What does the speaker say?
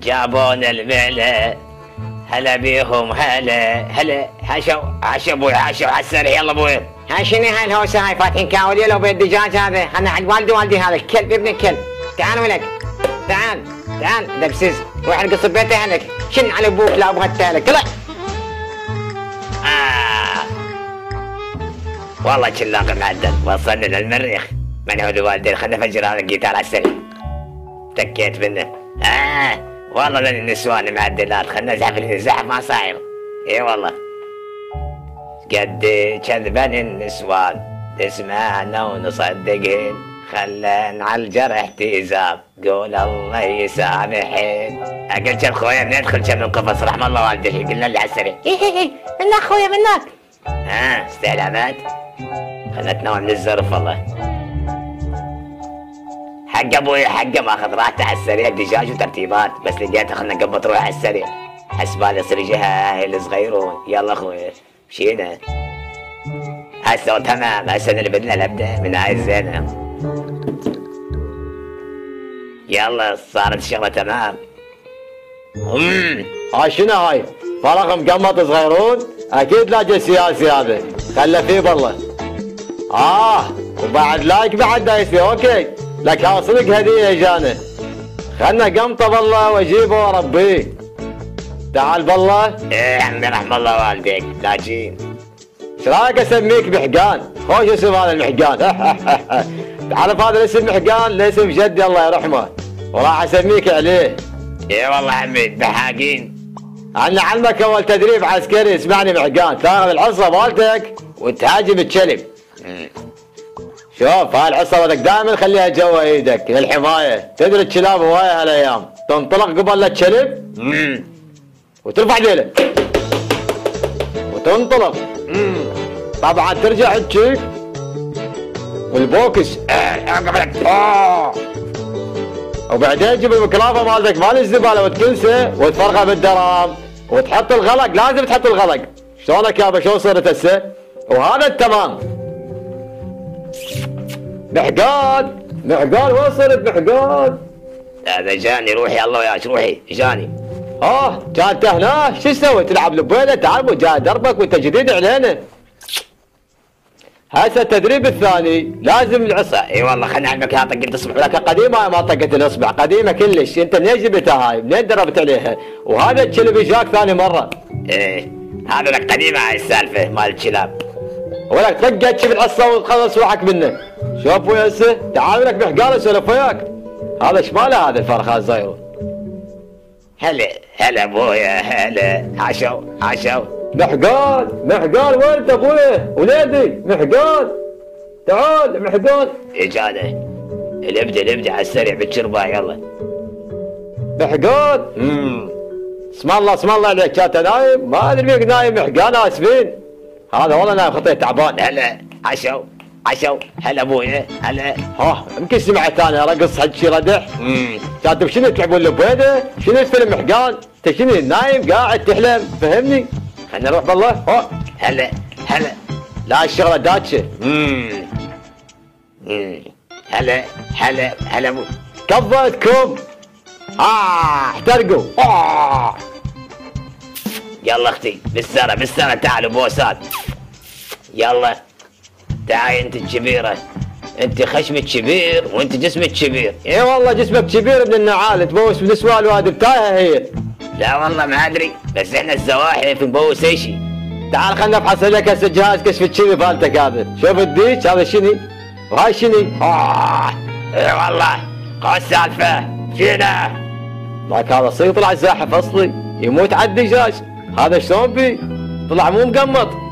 جابون الملا، هلا بيهم هلا حاشا ابوي حاشا عالسريع يلا ابوي. ها شنو هالهوسه هاي فاتحين كاوليه لو بيت دجاج هذا؟ خلنا عند والدي هذا الكلب ابن الكلب. تعال ولك تعال دبسس روح القصب بيت اهلك، شن على ابوك لا ابغى التالك طلع. والله شلاق معدل وصلنا للمريخ. من هو الوالدين خلنا نفجر هذا القتال على السريع. تكيت منه. والله ذا النسوان معدلات خلنا نزحف الزحف ما صاير. اي والله. قد كذبن النسوان تسمعنا ونصدقهن، خلنا على الجرح تيزاب قول الله يسامحين. اقل كم خويا بندخل كم القفص رحم الله والديك قلنا لي على السريع. منك خويا منك. استعلامات خلنا نتناول من الزرف والله. حق ابوي حقه ماخذ راحته على السريع دجاج وترتيبات، بس لقيته خلنا نقبط روح على السريع. حسبالي يصير جهه الصغيرون. يلا اخوي مشينا هسه تمام. هسه نبدنا الابدا من هاي الزينه. يلا صارت الشغله تمام. هاي شنو هاي؟ فرق مقمط صغيرون؟ اكيد لاجئ سياسي هذا، خله فيه بالله. وبعد لايك بعد دايسي اوكي. لك ها صدق هديه اجانا. خلنا قمطه بالله واجيبه واربيه. تعال بالله. ايه عمي رحم الله والديك لاجين. ايش رايك اسميك محقان؟ خوش اسم هذا المحقان. تعرف هذا الاسم محقان لاسم جدي الله يرحمه، وراح اسميك عليه. ايه والله عمي بحاقين. انا علمك اول تدريب عسكري اسمعني محقان، تاخذ العصا مالتك وتهاجم الكلب. شوف هاي العصا بدك دائما خليها جوا ايدك للحمايه، تدري الكلاب هوايه هالايام، تنطلق قبل الكلب وترفع ديله وتنطلق. طبعا ترجع تشيك والبوكس وبعدين تجيب الميكروفون مالتك مال الزباله وتكنسه وتفرغه بالدرام وتحط الغلق. لازم تحط الغلق. شلونك يابا شلون صرت هسه؟ وهذا التمام. محقان وين صرت محقان؟ هذا جاني روحي الله وياك روحي جاني. كانت هنا شو تسوي؟ تلعب لبينه؟ تعال جاي دربك وانت جديد علينا. هسه التدريب الثاني لازم العصا. اي والله خلنا علمك ها طقت اصبع. لك قديمه ما طقت الاصبع، قديمه كلش. انت منين جبتها هاي؟ منين دربت عليها؟ وهذا الكلب جاك ثاني مره. ايه هذا لك قديمه هاي السالفه مال الكلاب. ولك طقت شوف العصا وتخلص روحك منه. شوف ويا هسه تعال لك محقان اسولف وياك. هذا ايش ماله هذا الفرخه الصغير؟ هلا ابويا هلا. عاشوا محقان وين انت ابويا؟ وليدي محقان تعال محقان. اجانا الابدا على السريع بالشربه يلا. محقان اسم الله عليك. كانت نايم ما ادري بيك نايم محقان اسفين. هذا والله نايم خطيه تعبان. هلا عشوا هلا ابويا هلا. يمكن سمعت انا رقص حد شي ردح. كانت بشنو تلعبون لبيده؟ شنو الفيلم محقان؟ انت شنو نايم قاعد تحلم فهمني؟ خلنا نروح بالله. هلا لا الشغله داتشه. هلا ابوي. كفتكم احترقوا. يلا اختي بالسنة تعالوا بوسات. يلا تعالي انت الكبيرة، انت خشمك كبير وانت جسمك كبير. اي والله جسمك كبير ابن النعال، تبوس بالنسوان الواد بتايها هي. لا والله ما ادري بس احنا الزواحف نبوس اي شيء. تعال خلنا نفحص لك هسه جهاز كشف الشذي مالتك هذا. شوف الديك هذا شنو؟ وهاي شنو؟ اي والله قوس سالفة فينا. لك هذا صيد طلع زاحف اصلي يموت على الدجاج. هذا شلون بي؟ طلع مو مقمط.